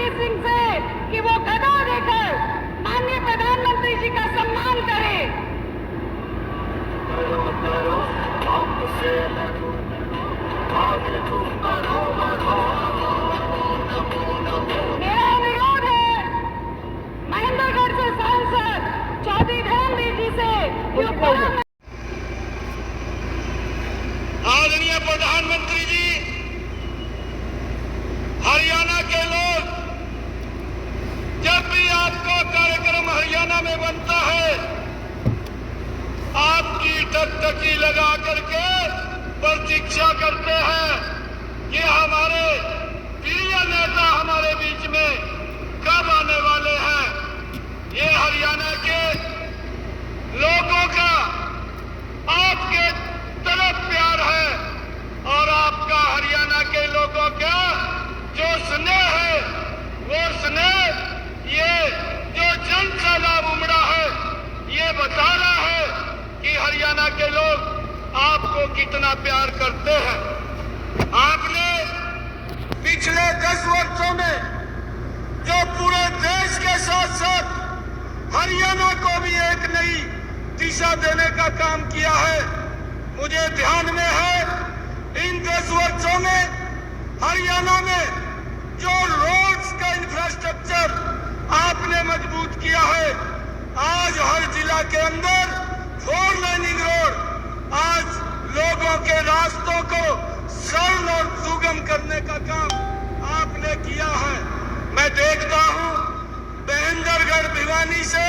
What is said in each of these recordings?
रणवीर सिंह से कि वो गदा देकर माननीय प्रधानमंत्री जी का सम्मान करें। मेरा अनुरोध है महेंद्रगढ़ से सांसद चौधरी धर्मवीर जी से कि आदरणीय प्रधानमंत्री जी, हरियाणा के लोग जब भी आपका कार्यक्रम हरियाणा में बनता है, आपकी टकटकी लगा करके प्रतीक्षा करते हैं कि हमारे प्रिय नेता हमारे बीच में कब आने वाले हैं। ये हरियाणा के लोगों का आपके तरफ प्यार है और आपका हरियाणा के लोगों का जो स्नेह है, वो स्नेह ये जो जन का लाभ उमड़ा है, ये बता रहा है कि हरियाणा के लोग आपको कितना प्यार करते हैं। आपने पिछले 10 वर्षों में जो पूरे देश के साथ साथ हरियाणा को भी एक नई दिशा देने का काम किया है। मुझे ध्यान में है इन 10 वर्षों में हरियाणा में जो रोड्स का इंफ्रास्ट्रक्चर आपने मजबूत किया है, आज हर जिला के अंदर 4 लाइनिंग रोड, आज लोगों के रास्तों को सरल और सुगम करने का काम आपने किया है। मैं देखता हूं महेंद्रगढ़ भिवानी से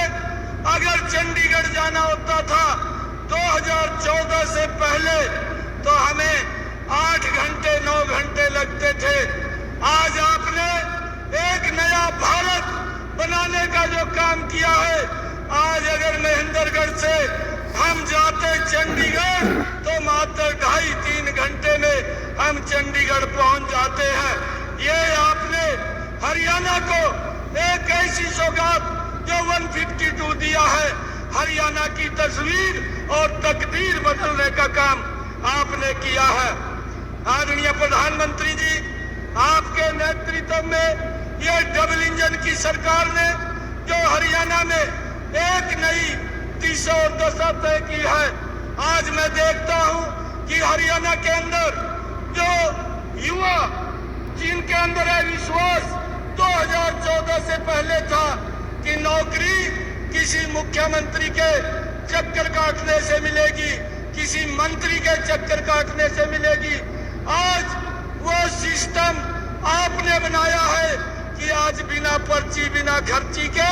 अगर चंडीगढ़ जाना होता था 2014 से पहले तो हमें 8 घंटे 9 घंटे लगते थे। आज आपने एक नया भारत बनाने का जो काम किया है, आज अगर महेंद्रगढ़ से हम जाते चंडीगढ़ तो मात्र 2.5-3 घंटे में हम चंडीगढ़ पहुंच जाते हैं। ये आपने हरियाणा को एक ऐसी सौगात जो 152 दिया है, हरियाणा की तस्वीर और तकदीर बदलने का काम आपने किया है। आदरणीय प्रधानमंत्री जी, आपके नेतृत्व में ये डबल इंजन की सरकार ने जो हरियाणा में एक नई दिशा और दशा तय की है। आज मैं देखता हूं कि हरियाणा के अंदर जो युवा जिनके अंदर है विश्वास 2014 से पहले था कि नौकरी किसी मुख्यमंत्री के चक्कर काटने से मिलेगी, किसी मंत्री के चक्कर काटने से मिलेगी, आज वो सिस्टम आपने बनाया है कि आज बिना पर्ची बिना खर्ची के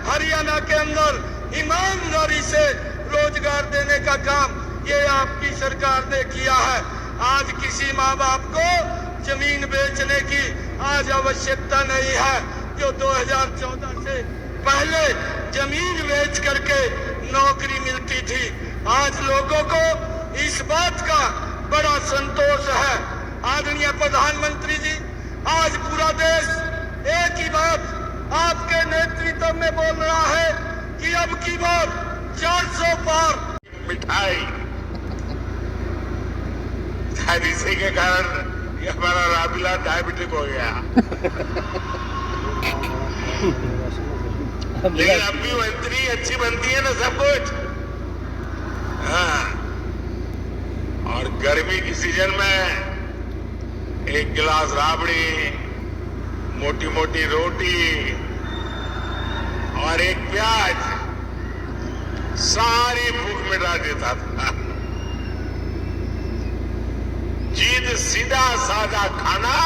हरियाणा के अंदर ईमानदारी से रोजगार देने का काम ये आपकी सरकार ने किया है। आज किसी माँ बाप को जमीन बेचने की आज आवश्यकता नहीं है। जो 2014 से पहले जमीन बेच करके नौकरी मिलती थी, आज लोगों को इस बात का बड़ा संतोष है। आदरणीय प्रधानमंत्री जी, आज पूरा देश एक ही बात आपके नेतृत्व में बोल रहा है कि अब की बार 400 पार मिठाई इसी के कारण ये हमारा राबिला डायबिटिक हो गया। लेकिन अब भी इतनी अच्छी बनती है ना सब कुछ। हाँ, और गर्मी की सीजन में एक गिलास राबड़ी, मोटी मोटी रोटी और एक प्याज सारी भूख मिटा देता था। जीत सीधा साधा खाना,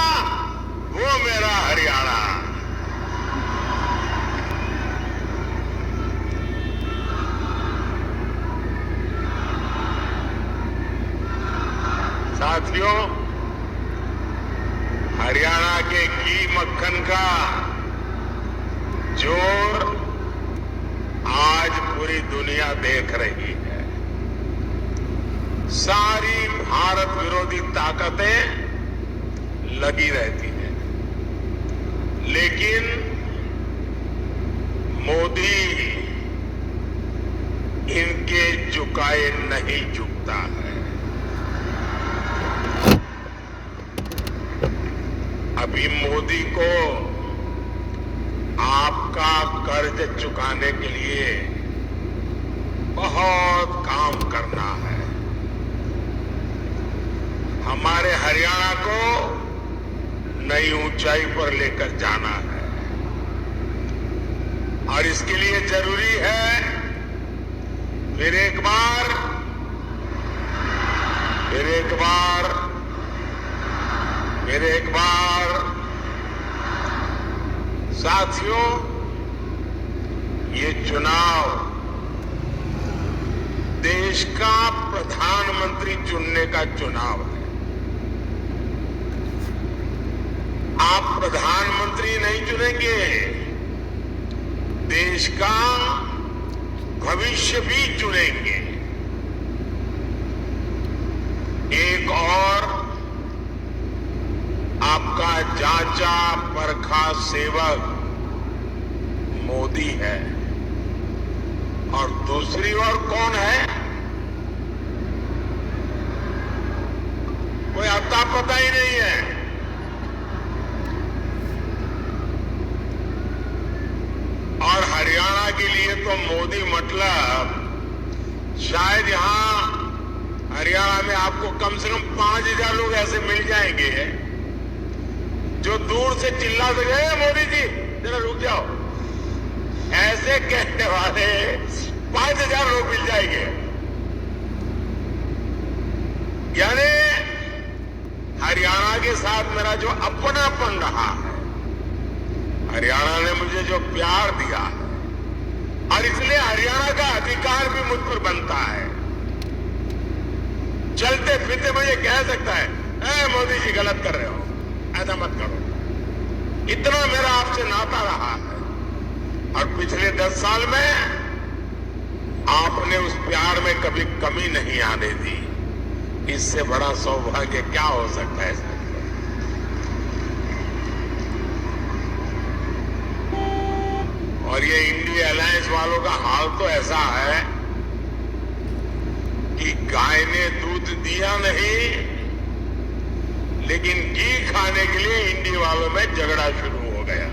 वो मेरा हरियाणा। साथियों, हरियाणा के घी मक्खन का जोर आज पूरी दुनिया देख रही है। सारी भारत विरोधी ताकतें लगी रहती हैं, लेकिन मोदी इनके झुकाए नहीं झुकता है। अभी मोदी को का कर्ज चुकाने के लिए बहुत काम करना है। हमारे हरियाणा को नई ऊंचाई पर लेकर जाना है और इसके लिए जरूरी है फिर एक बार साथियों, ये चुनाव देश का प्रधानमंत्री चुनने का चुनाव है। आप प्रधानमंत्री नहीं चुनेंगे, देश का भविष्य भी चुनेंगे। एक और आपका जांचा परखा सेवक मोदी है और दूसरी ओर कौन है? कोई अता पता ही नहीं है। और हरियाणा के लिए तो मोदी मतलब शायद यहां हरियाणा में आपको कम से कम 5,000 लोग ऐसे मिल जाएंगे जो दूर से चिल्ला सके, मोदी जी जरा रुक जाओ, ऐसे कहने वाले 5,000 लोग मिल जाएंगे। यानी हरियाणा के साथ मेरा जो अपनापन रहा है, हरियाणा ने मुझे जो प्यार दिया और इसलिए हरियाणा का अधिकार भी मुझ पर बनता है। चलते फिरते मुझे कह सकता है, मोदी जी गलत कर रहे हो, ऐसा मत करो। इतना मेरा आपसे नाता रहा है और पिछले 10 साल में आपने उस प्यार में कभी कमी नहीं आने दी। इससे बड़ा सौभाग्य क्या हो सकता है? और ये इंडिया अलायंस वालों का हाल तो ऐसा है कि गाय ने दूध दिया नहीं, लेकिन घी खाने के लिए इंडी वालों में झगड़ा शुरू हो गया।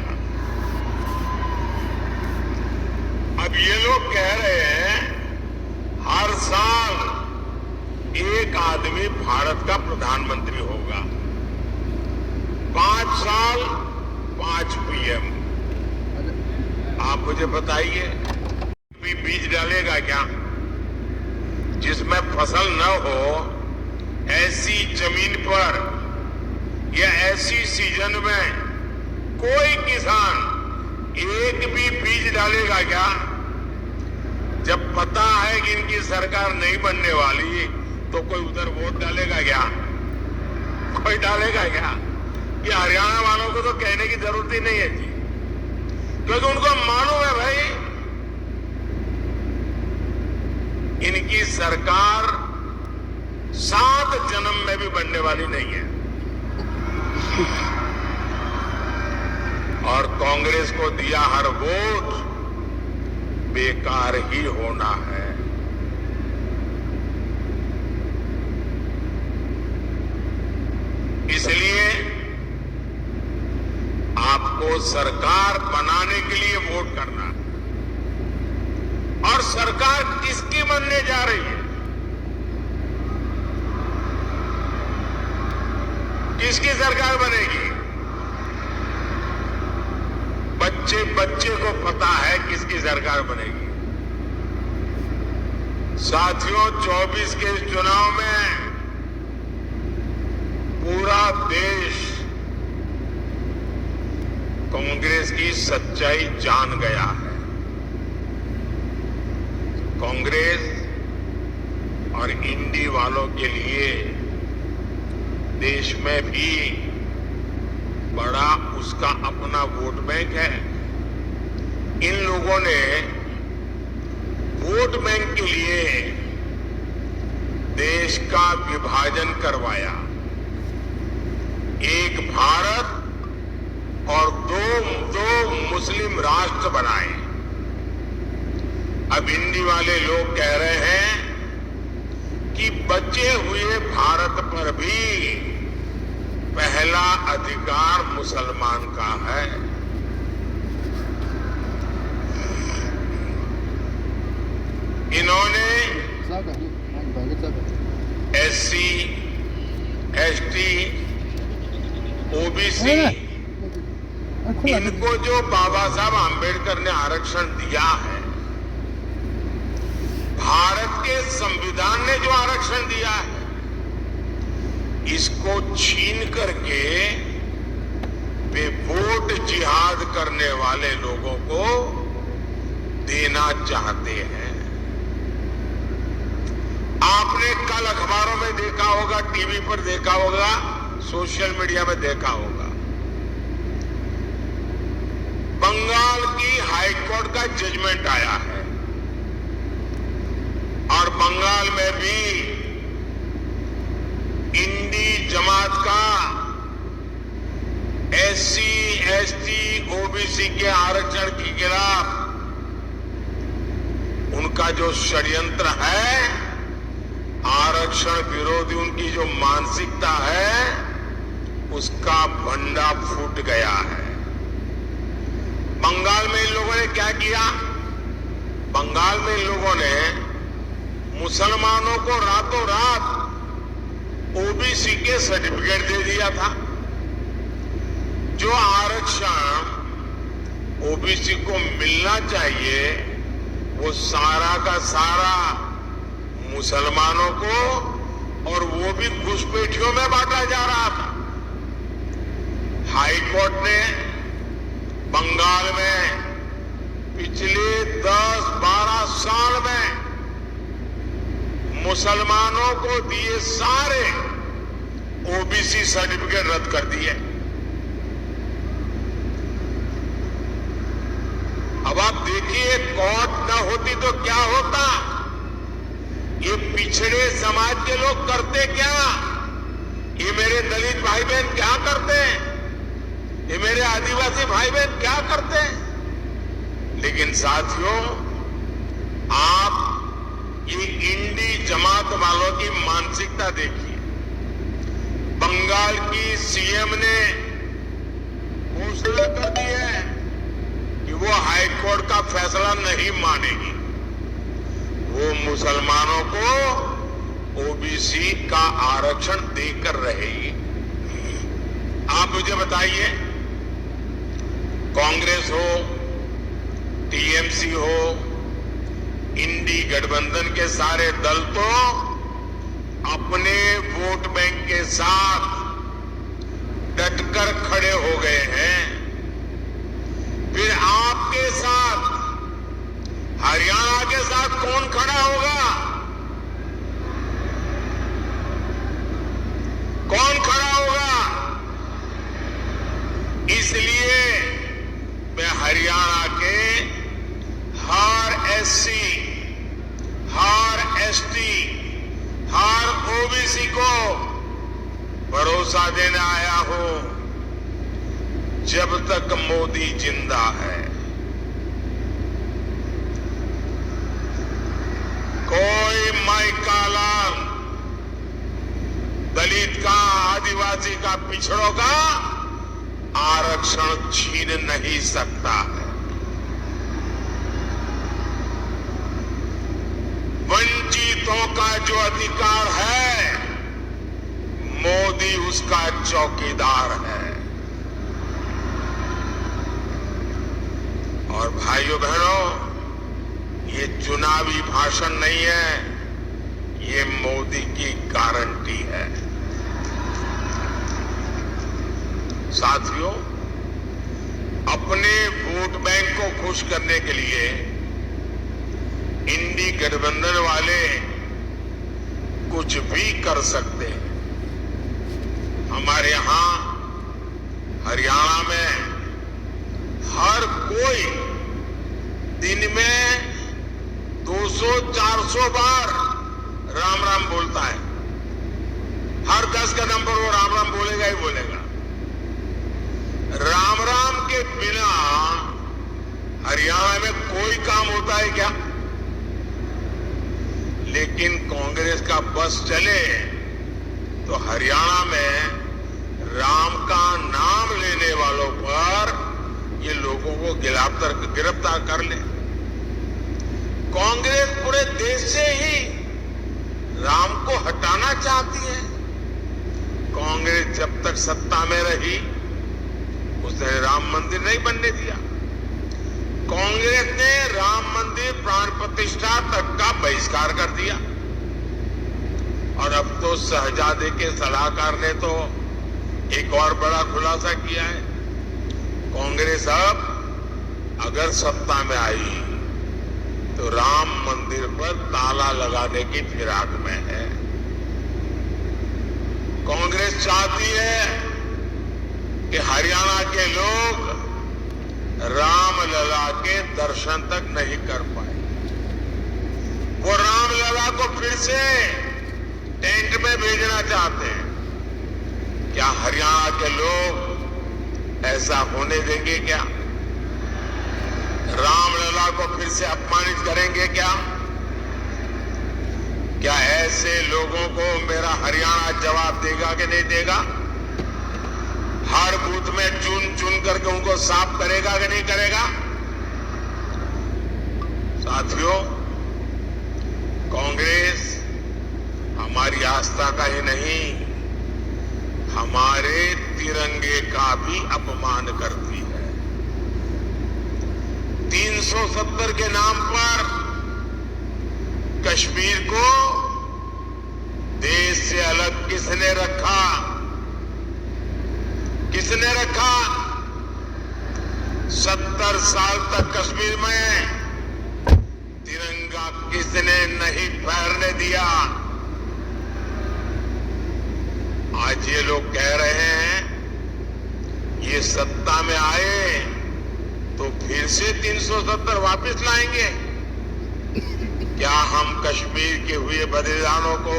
अब ये लोग कह रहे हैं हर साल एक आदमी भारत का प्रधानमंत्री होगा, 5 साल 5 पीएम। आप मुझे बताइए, बीज डालेगा क्या जिसमें फसल न हो? ऐसी जमीन पर या ऐसी सीजन में कोई किसान एक भी बीज डालेगा क्या? जब पता है कि इनकी सरकार नहीं बनने वाली तो कोई उधर वोट डालेगा क्या? कोई डालेगा क्या? ये हरियाणा वालों को तो कहने की जरूरत ही नहीं है जी, क्योंकि उनको मालूम है भाई इनकी सरकार 7 जन्म में भी बनने वाली नहीं है और कांग्रेस को दिया हर वोट बेकार ही होना है। इसलिए आपको सरकार बनाने के लिए वोट करना है। और सरकार किसकी बनने जा रही है? किसकी सरकार बनेगी? बच्चे बच्चे को पता है किसकी सरकार बनेगी। साथियों, 24 के इस चुनाव में पूरा देश कांग्रेस की सच्चाई जान गया है। कांग्रेस और इंडी वालों के लिए देश में भी बड़ा उसका अपना वोट बैंक है। इन लोगों ने वोट बैंक के लिए देश का विभाजन करवाया। एक भारत और दो मुस्लिम राष्ट्र बनाए। अब इंडी वाले लोग कह रहे हैं कि बचे हुए भारत पर भी पहला अधिकार मुसलमान का है। ओबीसी, इनको जो बाबा साहब आम्बेडकर ने आरक्षण दिया है, भारत के संविधान ने जो आरक्षण दिया है, इसको छीन करके वे वोट जिहाद करने वाले लोगों को देना चाहते हैं। आपने कल अखबारों में देखा होगा, टीवी पर देखा होगा, सोशल मीडिया में देखा होगा, बंगाल की हाईकोर्ट का जजमेंट आया है और बंगाल में भी इंडी जमात का एससी, एसटी, ओबीसी के आरक्षण के खिलाफ उनका जो षड्यंत्र है, आरक्षण विरोधी उनकी जो मानसिकता है, उसका भंडा फूट गया है। बंगाल में इन लोगों ने क्या किया? बंगाल में इन लोगों ने मुसलमानों को रातों रात ओबीसी के सर्टिफिकेट दे दिया था। जो आरक्षण ओबीसी को मिलना चाहिए, वो सारा का सारा मुसलमानों को, और वो भी घुसपैठियों में बांटा जा रहा था। हाई कोर्ट ने बंगाल में पिछले 10-12 साल में मुसलमानों को दिए सारे ओबीसी सर्टिफिकेट रद्द कर दिए। अब आप देखिए, कोर्ट न होती तो क्या होता? ये पिछड़े समाज के लोग करते क्या? ये मेरे दलित भाई बहन क्या करते हैं? ये मेरे आदिवासी भाई बहन क्या करते हैं? लेकिन साथियों, आप ये इंडी जमात वालों की मानसिकता देखिए। बंगाल की सीएम ने घोषणा कर दी है कि वो हाईकोर्ट का फैसला नहीं मानेगी। वो मुसलमानों को ओबीसी का आरक्षण देकर रहेगी। आप मुझे बताइए, कांग्रेस हो, टीएमसी हो, इंडी गठबंधन के सारे दल तो अपने वोट बैंक के साथ डटकर खड़े हो गए हैं। फिर आपके साथ, हरियाणा के साथ कौन खड़ा होगा? कौन खड़ा होगा? इसलिए मैं हरियाणा के हर एससी, हर एसटी, हर ओबीसी को भरोसा देने आया हूं, जब तक मोदी जिंदा है, कोई माइका लाल दलित का, आदिवासी का, पिछड़ों का आरक्षण छीन नहीं सकता है। वंचितों का जो अधिकार है, मोदी उसका चौकीदार है। और भाइयों बहनों, ये चुनावी भाषण नहीं है, ये मोदी की गारंटी है। साथियों, अपने वोट बैंक को खुश करने के लिए इंडी गठबंधन वाले कुछ भी कर सकते हैं। हमारे यहां हरियाणा में हर कोई दिन में 200-400 बार राम राम बोलता है। हर 10 कदम पर वो राम राम बोलेगा ही बोलेगा। राम राम के बिना हरियाणा में कोई काम होता है क्या? लेकिन कांग्रेस का बस चले तो हरियाणा में राम का नाम लेने वालों पर ये लोगों को गिरफ्तार कर ले। कांग्रेस पूरे देश से ही राम को हटाना चाहती है। कांग्रेस जब तक सत्ता में रही, उसने राम मंदिर नहीं बनने दिया। कांग्रेस ने राम मंदिर प्राण प्रतिष्ठा तक का बहिष्कार कर दिया। और अब तो शहजादे के सलाहकार ने तो एक और बड़ा खुलासा किया है। कांग्रेस अब अगर सत्ता में आई तो राम मंदिर पर ताला लगाने की फिराक में है। कांग्रेस चाहती है कि हरियाणा के लोग रामलला के दर्शन तक नहीं कर पाए। वो रामलला को फिर से टेंट में भेजना चाहते हैं। क्या हरियाणा के लोग ऐसा होने देंगे क्या? रामलला को फिर से अपमानित करेंगे क्या? क्या ऐसे लोगों को मेरा हरियाणा जवाब देगा कि नहीं देगा? हर बूथ में चुन चुन करके उनको साफ करेगा कि नहीं करेगा? साथियों, कांग्रेस हमारी आस्था का ही नहीं, हमारे तिरंगे का भी अपमान करती है। 370 के नाम पर कश्मीर को देश से अलग किसने रखा? किसने रखा? 70 साल तक कश्मीर में तिरंगा किसने नहीं फहरने दिया? आज ये लोग कह रहे हैं ये सत्ता में आए तो फिर से 370 वापस लाएंगे। क्या हम कश्मीर के हुए बलिदानों को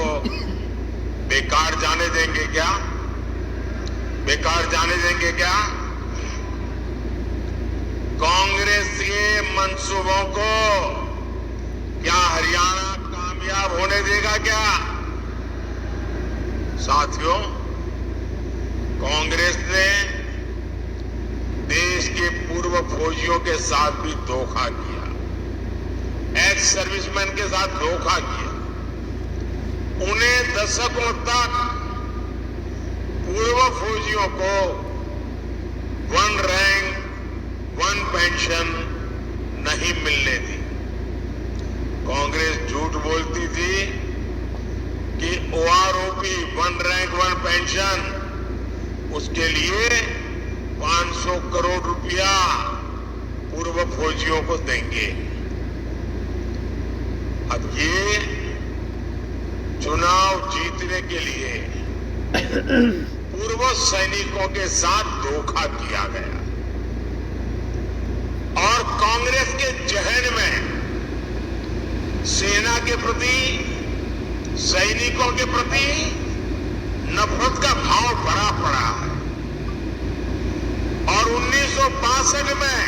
बेकार जाने देंगे क्या? बेकार जाने देंगे क्या? कांग्रेस के मंसूबों को क्या हरियाणा कामयाब होने देगा क्या? साथियों, कांग्रेस ने देश के पूर्व फौजियों के साथ भी धोखा किया, एक्स सर्विसमैन के साथ धोखा किया। उन्हें दशकों तक पूर्व फौजियों को 1 रैंक 1 पेंशन नहीं मिलने दी। कांग्रेस झूठ बोलती थी कि ओआरओपी 1 रैंक 1 पेंशन, उसके लिए 500 करोड़ रुपया पूर्व फौजियों को देंगे। अब ये चुनाव जीतने के लिए पूर्व सैनिकों के साथ धोखा किया गया और कांग्रेस के जहन में सेना के प्रति, सैनिकों के प्रति नफरत का भाव भरा पड़ा है। और 1962 में